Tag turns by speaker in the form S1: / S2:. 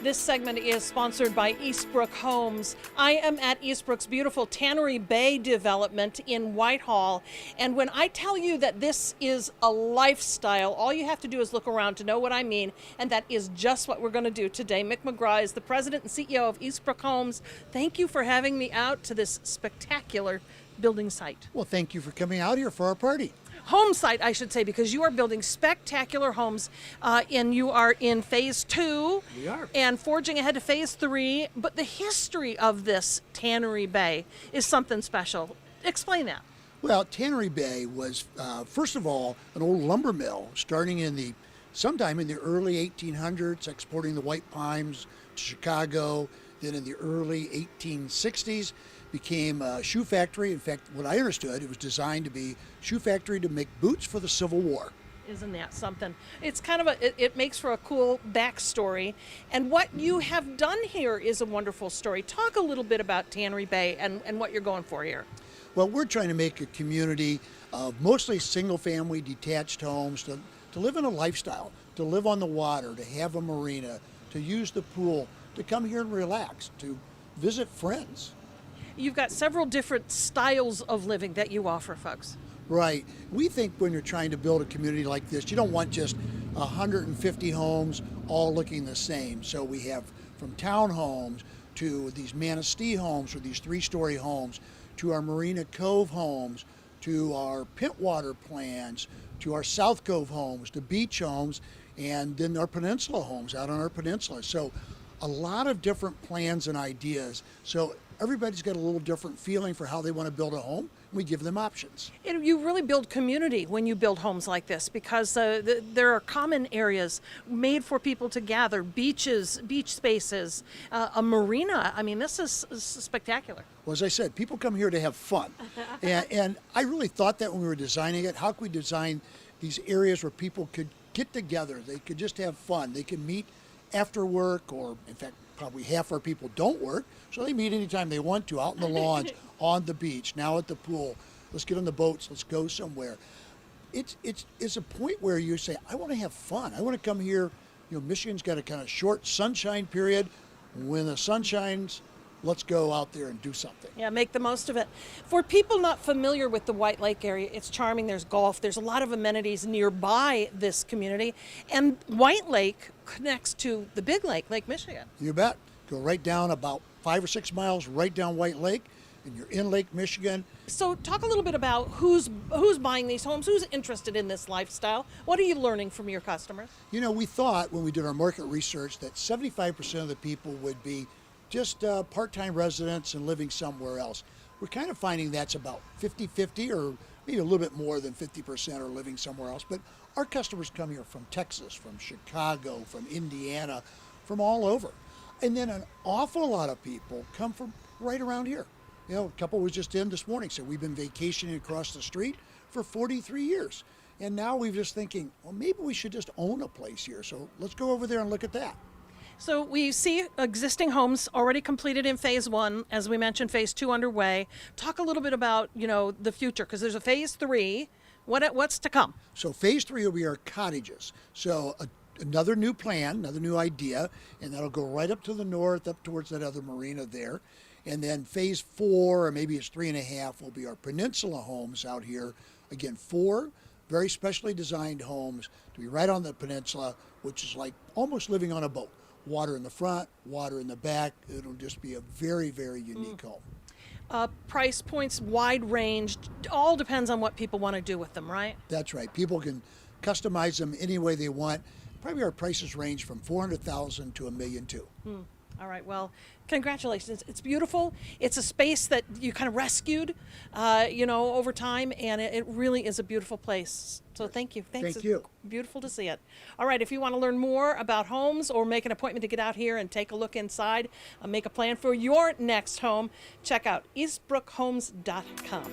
S1: This segment is sponsored by Eastbrook Homes. I am at Eastbrook's beautiful Tannery Bay development in Whitehall. And when I tell you that this is a lifestyle, all you have to do is look around to know what I mean. And that is just what we're going to do today. Mick McGraw is the president and CEO of Eastbrook Homes. Thank you for having me out to this spectacular building site.
S2: Well, thank you for coming out here for our party.
S1: Home site, I should say, because you are building spectacular homes, and you are in phase 2.
S2: We are.
S1: And forging ahead to phase 3. But the history of this Tannery Bay is something special. Explain that.
S2: Well, Tannery Bay was, first of all, an old lumber mill starting sometime in the early 1800s, exporting the white pines to Chicago. Then in the early 1860s, became a shoe factory. In fact, what I understood, it was designed to be a shoe factory to make boots for the Civil War.
S1: Isn't that something? It's kind of it makes for a cool backstory. And what you have done here is a wonderful story. Talk a little bit about Tannery Bay and what you're going for here.
S2: Well, we're trying to make a community of mostly single-family detached homes to live in a lifestyle, to live on the water, to have a marina, to use the pool, to come here and relax, to visit friends.
S1: You've got several different styles of living that you offer, folks.
S2: Right. We think when you're trying to build a community like this, you don't want just 150 homes all looking the same. So we have from townhomes to these Manistee homes or these 3-story homes, to our Marina Cove homes, to our Pintwater plans, to our South Cove homes, to beach homes, and then our peninsula homes out on our peninsula. So a lot of different plans and ideas. So everybody's got a little different feeling for how they want to build a home. We give them options.
S1: You really build community when you build homes like this, because there are common areas made for people to gather, beaches, beach spaces, a marina. I mean, this is spectacular.
S2: Well, as I said, people come here to have fun. and I really thought that when we were designing it, how could we design these areas where people could get together? They could just have fun. They can meet after work, or in fact, probably half our people don't work, so they meet anytime they want to, out in the lawns, on the beach, now at the pool. Let's get on the boats, let's go somewhere. It's a point where you say, I want to have fun. I want to come here. You know, Michigan's got a kind of short sunshine period. When the sun shines, let's go out there and do something.
S1: Yeah, make the most of it. For people not familiar with the White Lake area, it's charming. There's golf. There's a lot of amenities nearby this community. And White Lake connects to the big lake, Lake Michigan.
S2: You bet. Go right down about 5 or 6 miles right down White Lake, and you're in Lake Michigan.
S1: So talk a little bit about who's buying these homes, who's interested in this lifestyle. What are you learning from your customers?
S2: You know, we thought when we did our market research that 75% of the people would be just part-time residents and living somewhere else. We're kind of finding that's about 50-50, or maybe a little bit more than 50% are living somewhere else. But our customers come here from Texas, from Chicago, from Indiana, from all over. And then an awful lot of people come from right around here. You know, a couple was just in this morning, so we've been vacationing across the street for 43 years. And now we're just thinking, well, maybe we should just own a place here. So let's go over there and look at that.
S1: So we see existing homes already completed in phase 1, as we mentioned, phase 2 underway. Talk a little bit about, the future, because there's a phase 3. What's to come?
S2: So phase 3 will be our cottages. So another new plan, another new idea, and that'll go right up to the north, up towards that other marina there. And then phase 4, or maybe it's 3.5, will be our peninsula homes out here. Again, 4 very specially designed homes to be right on the peninsula, which is like almost living on a boat. Water in the front, water in the back. It'll just be a very, very unique home.
S1: Price points, wide range, all depends on what people want to do with them, right?
S2: That's right. People can customize them any way they want. Probably our prices range from $400,000 to $1.2 million.
S1: All right, well, congratulations. It's beautiful. It's a space that you kind of rescued, over time, and it really is a beautiful place. So thank you. Thanks.
S2: Thank you.
S1: It's beautiful to see it. All right, if you want to learn more about homes or make an appointment to get out here and take a look inside, make a plan for your next home, check out eastbrookhomes.com.